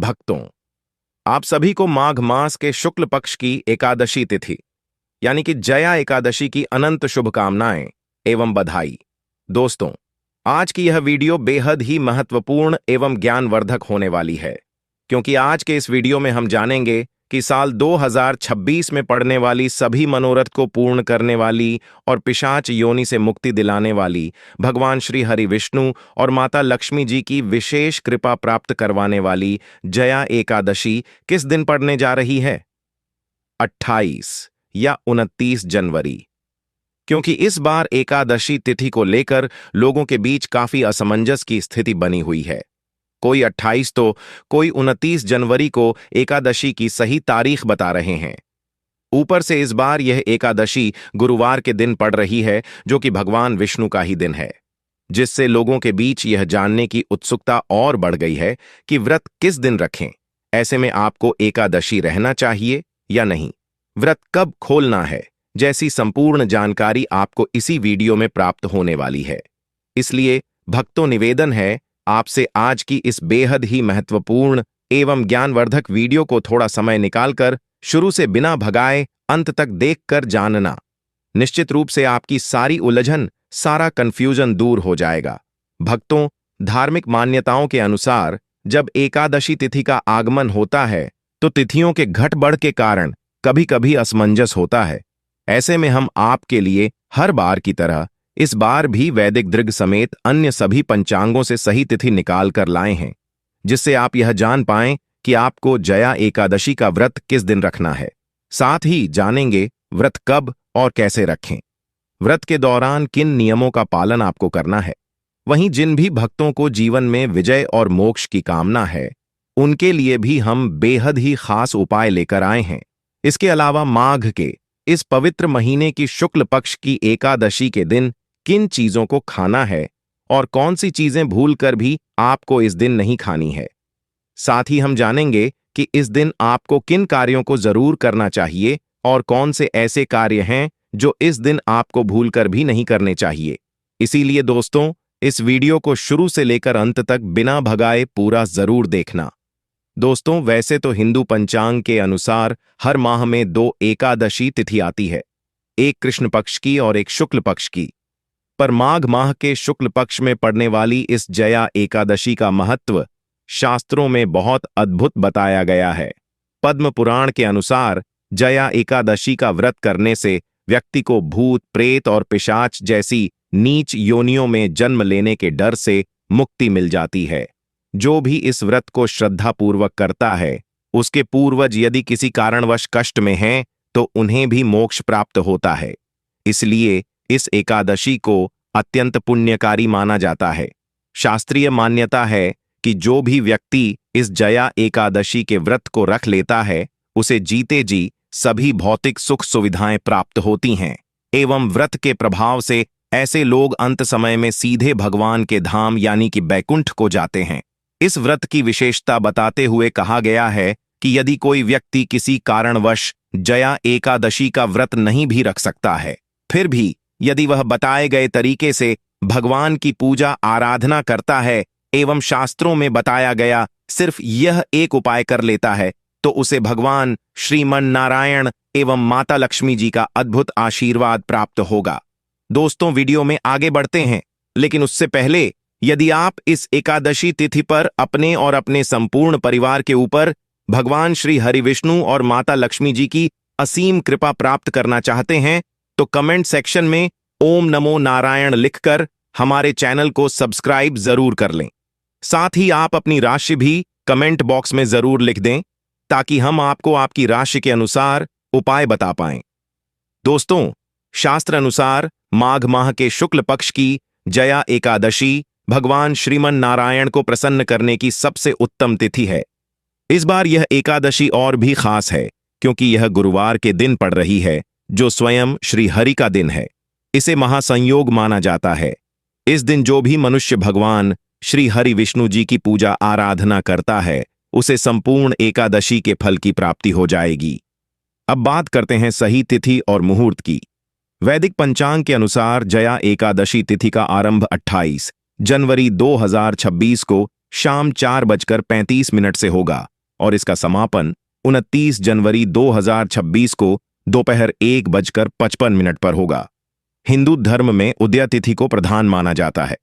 भक्तों, आप सभी को माघ मास के शुक्ल पक्ष की एकादशी तिथि यानी कि जया एकादशी की अनंत शुभकामनाएं एवं बधाई। दोस्तों, आज की यह वीडियो बेहद ही महत्वपूर्ण एवं ज्ञानवर्धक होने वाली है, क्योंकि आज के इस वीडियो में हम जानेंगे कि साल 2026 में पड़ने वाली सभी मनोरथ को पूर्ण करने वाली और पिशाच योनि से मुक्ति दिलाने वाली भगवान श्री हरि विष्णु और माता लक्ष्मी जी की विशेष कृपा प्राप्त करवाने वाली जया एकादशी किस दिन पड़ने जा रही है। 28 या 29 जनवरी। क्योंकि इस बार एकादशी तिथि को लेकर लोगों के बीच काफी असमंजस की स्थिति बनी हुई है। कोई 28 तो कोई 29 जनवरी को एकादशी की सही तारीख बता रहे हैं। ऊपर से इस बार यह एकादशी गुरुवार के दिन पड़ रही है, जो कि भगवान विष्णु का ही दिन है, जिससे लोगों के बीच यह जानने की उत्सुकता और बढ़ गई है कि व्रत किस दिन रखें। ऐसे में आपको एकादशी रहना चाहिए या नहीं, व्रत कब खोलना है, जैसी संपूर्ण जानकारी आपको इसी वीडियो में प्राप्त होने वाली है। इसलिए भक्तों, निवेदन है आपसे आज की इस बेहद ही महत्वपूर्ण एवं ज्ञानवर्धक वीडियो को थोड़ा समय निकालकर शुरू से बिना भगाए अंत तक देखकर जानना। निश्चित रूप से आपकी सारी उलझन, सारा कंफ्यूजन दूर हो जाएगा। भक्तों, धार्मिक मान्यताओं के अनुसार जब एकादशी तिथि का आगमन होता है तो तिथियों के घट बढ़ के कारण कभी कभी असमंजस होता है। ऐसे में हम आपके लिए हर बार की तरह इस बार भी वैदिक दृग समेत अन्य सभी पंचांगों से सही तिथि निकाल कर लाए हैं, जिससे आप यह जान पाएं कि आपको जया एकादशी का व्रत किस दिन रखना है। साथ ही जानेंगे व्रत कब और कैसे रखें, व्रत के दौरान किन नियमों का पालन आपको करना है। वहीं जिन भी भक्तों को जीवन में विजय और मोक्ष की कामना है, उनके लिए भी हम बेहद ही खास उपाय लेकर आए हैं। इसके अलावा माघ के इस पवित्र महीने की शुक्ल पक्ष की एकादशी के दिन किन चीजों को खाना है और कौन सी चीजें भूलकर भी आपको इस दिन नहीं खानी है। साथ ही हम जानेंगे कि इस दिन आपको किन कार्यों को जरूर करना चाहिए और कौन से ऐसे कार्य हैं जो इस दिन आपको भूलकर भी नहीं करने चाहिए। इसीलिए दोस्तों, इस वीडियो को शुरू से लेकर अंत तक बिना भगाए पूरा जरूर देखना। दोस्तों, वैसे तो हिंदू पंचांग के अनुसार हर माह में 2 एकादशी तिथि आती है, एक कृष्ण पक्ष की और एक शुक्ल पक्ष की। पर माघ माह के शुक्ल पक्ष में पड़ने वाली इस जया एकादशी का महत्व शास्त्रों में बहुत अद्भुत बताया गया है। पद्म पुराण के अनुसार जया एकादशी का व्रत करने से व्यक्ति को भूत, प्रेत और पिशाच जैसी नीच योनियों में जन्म लेने के डर से मुक्ति मिल जाती है। जो भी इस व्रत को श्रद्धापूर्वक करता है, उसके पूर्वज यदि किसी कारणवश कष्ट में हैं, तो उन्हें भी मोक्ष प्राप्त होता है। इसलिए इस एकादशी को अत्यंत पुण्यकारी माना जाता है। शास्त्रीय मान्यता है कि जो भी व्यक्ति इस जया एकादशी के व्रत को रख लेता है, उसे जीते जी सभी भौतिक सुख सुविधाएं प्राप्त होती हैं एवं व्रत के प्रभाव से ऐसे लोग अंत समय में सीधे भगवान के धाम यानी कि बैकुंठ को जाते हैं। इस व्रत की विशेषता बताते हुए कहा गया है कि यदि कोई व्यक्ति किसी कारणवश जया एकादशी का व्रत नहीं भी रख सकता है, फिर भी यदि वह बताए गए तरीके से भगवान की पूजा आराधना करता है एवं शास्त्रों में बताया गया सिर्फ यह एक उपाय कर लेता है, तो उसे भगवान श्रीमन नारायण एवं माता लक्ष्मी जी का अद्भुत आशीर्वाद प्राप्त होगा। दोस्तों, वीडियो में आगे बढ़ते हैं, लेकिन उससे पहले यदि आप इस एकादशी तिथि पर अपने और अपने संपूर्ण परिवार के ऊपर भगवान श्री हरि विष्णु और माता लक्ष्मी जी की असीम कृपा प्राप्त करना चाहते हैं, तो कमेंट सेक्शन में ओम नमो नारायण लिखकर हमारे चैनल को सब्सक्राइब जरूर कर लें। साथ ही आप अपनी राशि भी कमेंट बॉक्स में जरूर लिख दें, ताकि हम आपको आपकी राशि के अनुसार उपाय बता पाएं। दोस्तों, शास्त्र अनुसार माघ माह के शुक्ल पक्ष की जया एकादशी भगवान श्रीमन नारायण को प्रसन्न करने की सबसे उत्तम तिथि है। इस बार यह एकादशी और भी खास है, क्योंकि यह गुरुवार के दिन पड़ रही है, जो स्वयं श्री हरि का दिन है। इसे महासंयोग माना जाता है। इस दिन जो भी मनुष्य भगवान श्री हरि विष्णु जी की पूजा आराधना करता है, उसे संपूर्ण एकादशी के फल की प्राप्ति हो जाएगी। अब बात करते हैं सही तिथि और मुहूर्त की। वैदिक पंचांग के अनुसार जया एकादशी तिथि का आरंभ 28 जनवरी 2026 को शाम 4:35 से होगा, और इसका समापन 29 जनवरी 2026 को दोपहर 1:55 पर होगा। हिंदू धर्म में उदय तिथि को प्रधान माना जाता है,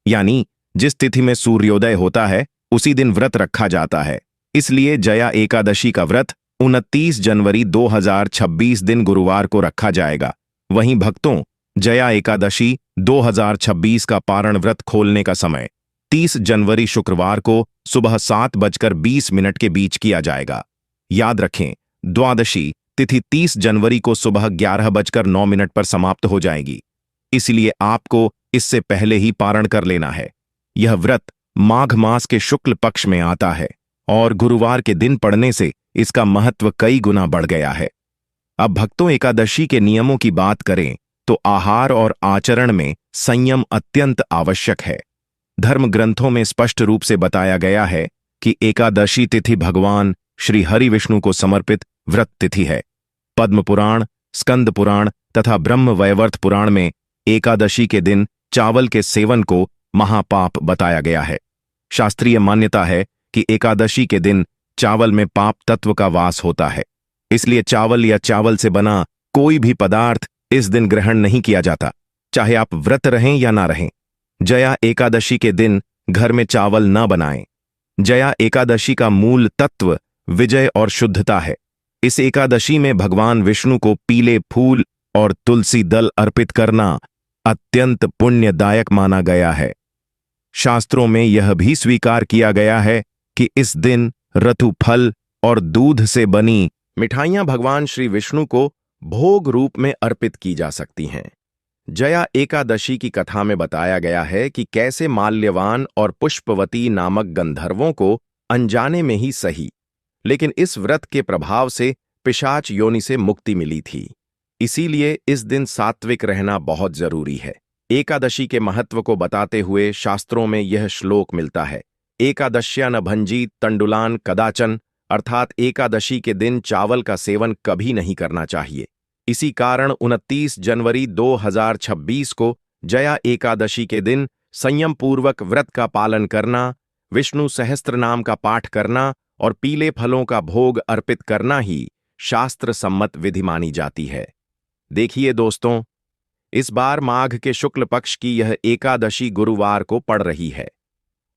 यानी जिस तिथि में सूर्योदय होता है उसी दिन व्रत रखा जाता है। इसलिए जया एकादशी का व्रत 29 जनवरी 2026 दिन गुरुवार को रखा जाएगा। वहीं भक्तों, जया एकादशी 2026 का पारण व्रत खोलने का समय 30 जनवरी शुक्रवार को सुबह 7:20 के बीच किया जाएगा। याद रखें, द्वादशी तिथि 30 जनवरी को सुबह 11:09 पर समाप्त हो जाएगी, इसलिए आपको इससे पहले ही पारण कर लेना है। यह व्रत माघ मास के शुक्ल पक्ष में आता है और गुरुवार के दिन पड़ने से इसका महत्व कई गुना बढ़ गया है। अब भक्तों, एकादशी के नियमों की बात करें तो आहार और आचरण में संयम अत्यंत आवश्यक है। धर्म ग्रंथों में स्पष्ट रूप से बताया गया है कि एकादशी तिथि भगवान श्री हरि विष्णु को समर्पित व्रत तिथि है। पद्म पुराण, स्कंद पुराण तथा ब्रह्म वैवर्त पुराण में एकादशी के दिन चावल के सेवन को महापाप बताया गया है। शास्त्रीय मान्यता है कि एकादशी के दिन चावल में पाप तत्व का वास होता है, इसलिए चावल या चावल से बना कोई भी पदार्थ इस दिन ग्रहण नहीं किया जाता, चाहे आप व्रत रहें या ना रहें। जया एकादशी के दिन घर में चावल न बनाएं। जया एकादशी का मूल तत्व विजय और शुद्धता है। इस एकादशी में भगवान विष्णु को पीले फूल और तुलसी दल अर्पित करना अत्यंत पुण्यदायक माना गया है। शास्त्रों में यह भी स्वीकार किया गया है कि इस दिन रतु फल और दूध से बनी मिठाइयां भगवान श्री विष्णु को भोग रूप में अर्पित की जा सकती हैं। जया एकादशी की कथा में बताया गया है कि कैसे माल्यवान और पुष्पवती नामक गंधर्वों को अनजाने में ही सही, लेकिन इस व्रत के प्रभाव से पिशाच योनि से मुक्ति मिली थी। इसीलिए इस दिन सात्विक रहना बहुत जरूरी है। एकादशी के महत्व को बताते हुए शास्त्रों में यह श्लोक मिलता है, एकादश्या न भंजी तंडुलान कदाचन, अर्थात एकादशी के दिन चावल का सेवन कभी नहीं करना चाहिए। इसी कारण 29 जनवरी 2026 को जया एकादशी के दिन संयम पूर्वक व्रत का पालन करना, विष्णु सहस्त्र नाम का पाठ करना और पीले फलों का भोग अर्पित करना ही शास्त्र सम्मत विधि मानी जाती है। देखिए दोस्तों, इस बार माघ के शुक्ल पक्ष की यह एकादशी गुरुवार को पड़ रही है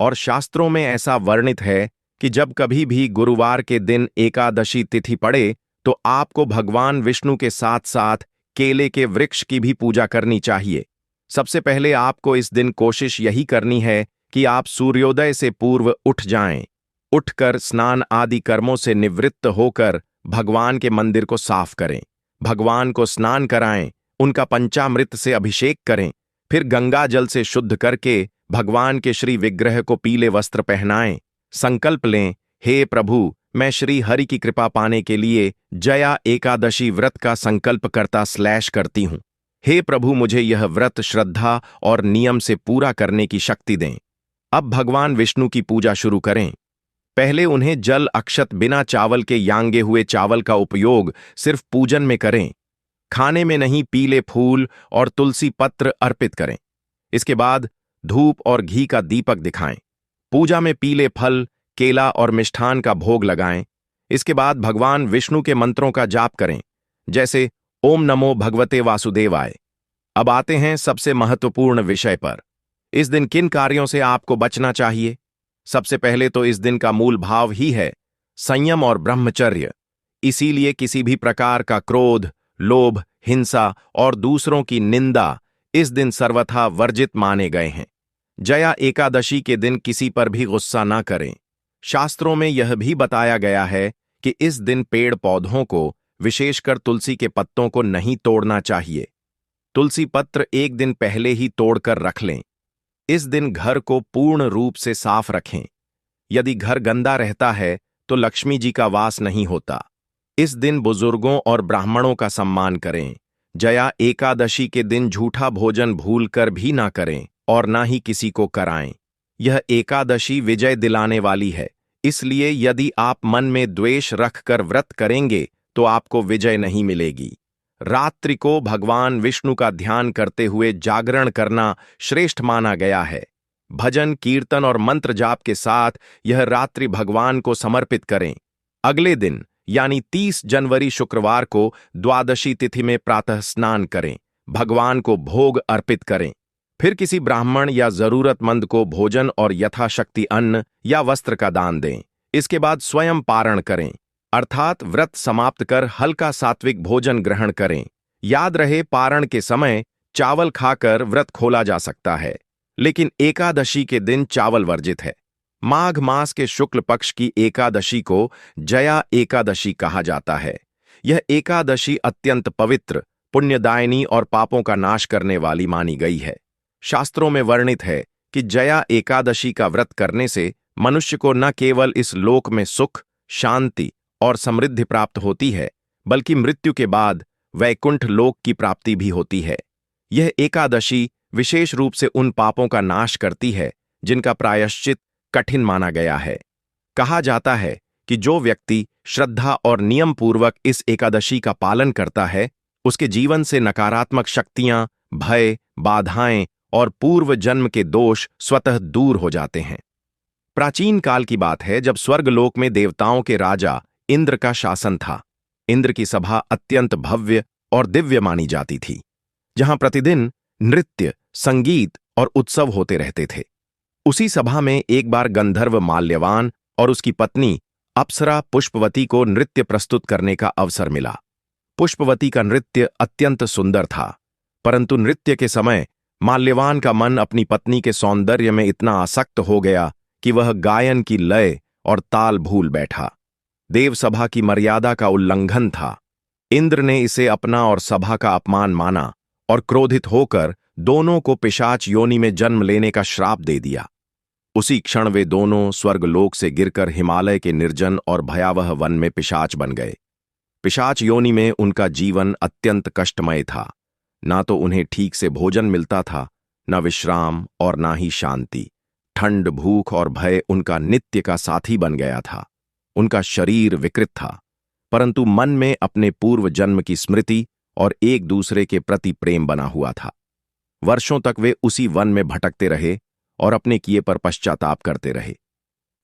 और शास्त्रों में ऐसा वर्णित है कि जब कभी भी गुरुवार के दिन एकादशी तिथि पड़े तो आपको भगवान विष्णु के साथ साथ केले के वृक्ष की भी पूजा करनी चाहिए। सबसे पहले आपको इस दिन कोशिश यही करनी है कि आप सूर्योदय से पूर्व उठ जाएं। उठकर स्नान आदि कर्मों से निवृत्त होकर भगवान के मंदिर को साफ करें, भगवान को स्नान कराएं, उनका पंचामृत से अभिषेक करें, फिर गंगा जल से शुद्ध करके भगवान के श्री विग्रह को पीले वस्त्र पहनाएं। संकल्प लें, हे प्रभु, मैं श्री हरि की कृपा पाने के लिए जया एकादशी व्रत का संकल्प करती हूं। हे प्रभु, मुझे यह व्रत श्रद्धा और नियम से पूरा करने की शक्ति दें। अब भगवान विष्णु की पूजा शुरू करें। पहले उन्हें जल अक्षत बिना चावल के यांगे हुए चावल का उपयोग सिर्फ पूजन में करें, खाने में नहीं। पीले फूल और तुलसी पत्र अर्पित करें। इसके बाद धूप और घी का दीपक दिखाएं। पूजा में पीले फल, केला और मिष्ठान का भोग लगाएं। इसके बाद भगवान विष्णु के मंत्रों का जाप करें, जैसे ओम नमो भगवते वासुदेवाय। अब आते हैं सबसे महत्वपूर्ण विषय पर। इस दिन किन कार्यों से आपको बचना चाहिए? सबसे पहले तो इस दिन का मूल भाव ही है संयम और ब्रह्मचर्य। इसीलिए किसी भी प्रकार का क्रोध, लोभ, हिंसा और दूसरों की निंदा इस दिन सर्वथा वर्जित माने गए हैं। जया एकादशी के दिन किसी पर भी गुस्सा ना करें। शास्त्रों में यह भी बताया गया है कि इस दिन पेड़ पौधों को, विशेषकर तुलसी के पत्तों को नहीं तोड़ना चाहिए। तुलसी पत्र एक दिन पहले ही तोड़कर रख लें। इस दिन घर को पूर्ण रूप से साफ रखें। यदि घर गंदा रहता है तो लक्ष्मी जी का वास नहीं होता। इस दिन बुजुर्गों और ब्राह्मणों का सम्मान करें। जया एकादशी के दिन झूठा भोजन भूलकर भी ना करें और ना ही किसी को कराएं। यह एकादशी विजय दिलाने वाली है, इसलिए यदि आप मन में द्वेष रखकर व्रत करेंगे तो आपको विजय नहीं मिलेगी। रात्रि को भगवान विष्णु का ध्यान करते हुए जागरण करना श्रेष्ठ माना गया है। भजन, कीर्तन और मंत्र जाप के साथ यह रात्रि भगवान को समर्पित करें। अगले दिन यानी 30 जनवरी शुक्रवार को द्वादशी तिथि में प्रातः स्नान करें, भगवान को भोग अर्पित करें। फिर किसी ब्राह्मण या जरूरतमंद को भोजन और यथाशक्ति अन्न या वस्त्र का दान दें। इसके बाद स्वयं पारण करें, अर्थात व्रत समाप्त कर हल्का सात्विक भोजन ग्रहण करें। याद रहे, पारण के समय चावल खाकर व्रत खोला जा सकता है, लेकिन एकादशी के दिन चावल वर्जित है। माघ मास के शुक्ल पक्ष की एकादशी को जया एकादशी कहा जाता है। यह एकादशी अत्यंत पवित्र, पुण्यदायिनी और पापों का नाश करने वाली मानी गई है। शास्त्रों में वर्णित है कि जया एकादशी का व्रत करने से मनुष्य को न केवल इस लोक में सुख, शांति और समृद्धि प्राप्त होती है, बल्कि मृत्यु के बाद वैकुंठ लोक की प्राप्ति भी होती है। यह एकादशी विशेष रूप से उन पापों का नाश करती है जिनका प्रायश्चित कठिन माना गया है। कहा जाता है कि जो व्यक्ति श्रद्धा और नियम पूर्वक इस एकादशी का पालन करता है, उसके जीवन से नकारात्मक शक्तियां, भय, बाधाएं और पूर्व जन्म के दोष स्वतः दूर हो जाते हैं। प्राचीन काल की बात है, जब स्वर्गलोक में देवताओं के राजा इंद्र का शासन था। इंद्र की सभा अत्यंत भव्य और दिव्य मानी जाती थी, जहां प्रतिदिन नृत्य, संगीत और उत्सव होते रहते थे। उसी सभा में एक बार गंधर्व माल्यवान और उसकी पत्नी अप्सरा पुष्पवती को नृत्य प्रस्तुत करने का अवसर मिला। पुष्पवती का नृत्य अत्यंत सुंदर था, परंतु नृत्य के समय माल्यवान का मन अपनी पत्नी के सौंदर्य में इतना आसक्त हो गया कि वह गायन की लय और ताल भूल बैठा। देवसभा की मर्यादा का उल्लंघन था। इंद्र ने इसे अपना और सभा का अपमान माना और क्रोधित होकर दोनों को पिशाच योनि में जन्म लेने का श्राप दे दिया। उसी क्षण वे दोनों स्वर्गलोक से गिरकर हिमालय के निर्जन और भयावह वन में पिशाच बन गए। पिशाच योनि में उनका जीवन अत्यंत कष्टमय था। ना तो उन्हें ठीक से भोजन मिलता था, न विश्राम और ना ही शांति। ठंड, भूख और भय उनका नित्य का साथी बन गया था। उनका शरीर विकृत था, परंतु मन में अपने पूर्व जन्म की स्मृति और एक दूसरे के प्रति प्रेम बना हुआ था। वर्षों तक वे उसी वन में भटकते रहे और अपने किए पर पश्चाताप करते रहे।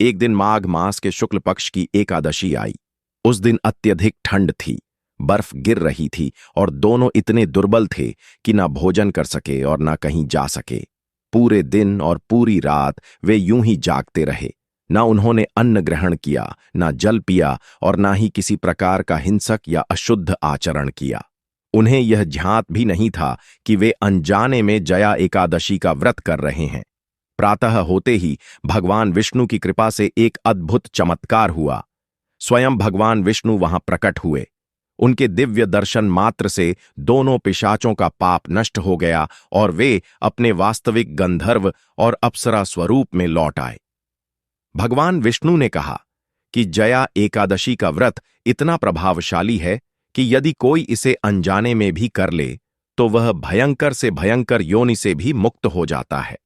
एक दिन माघ मास के शुक्ल पक्ष की एकादशी आई। उस दिन अत्यधिक ठंड थी, बर्फ गिर रही थी और दोनों इतने दुर्बल थे कि ना भोजन कर सके और ना कहीं जा सके। पूरे दिन और पूरी रात वे यूं ही जागते रहे। ना उन्होंने अन्न ग्रहण किया, ना जल पिया और ना ही किसी प्रकार का हिंसक या अशुद्ध आचरण किया। उन्हें यह ध्यात भी नहीं था कि वे अनजाने में जया एकादशी का व्रत कर रहे हैं। प्रातः होते ही भगवान विष्णु की कृपा से एक अद्भुत चमत्कार हुआ। स्वयं भगवान विष्णु वहां प्रकट हुए। उनके दिव्य दर्शन मात्र से दोनों पिशाचों का पाप नष्ट हो गया और वे अपने वास्तविक गंधर्व और अप्सरा स्वरूप में लौट आए। भगवान विष्णु ने कहा कि जया एकादशी का व्रत इतना प्रभावशाली है कि यदि कोई इसे अनजाने में भी कर ले तो वह भयंकर से भयंकर योनि से भी मुक्त हो जाता है।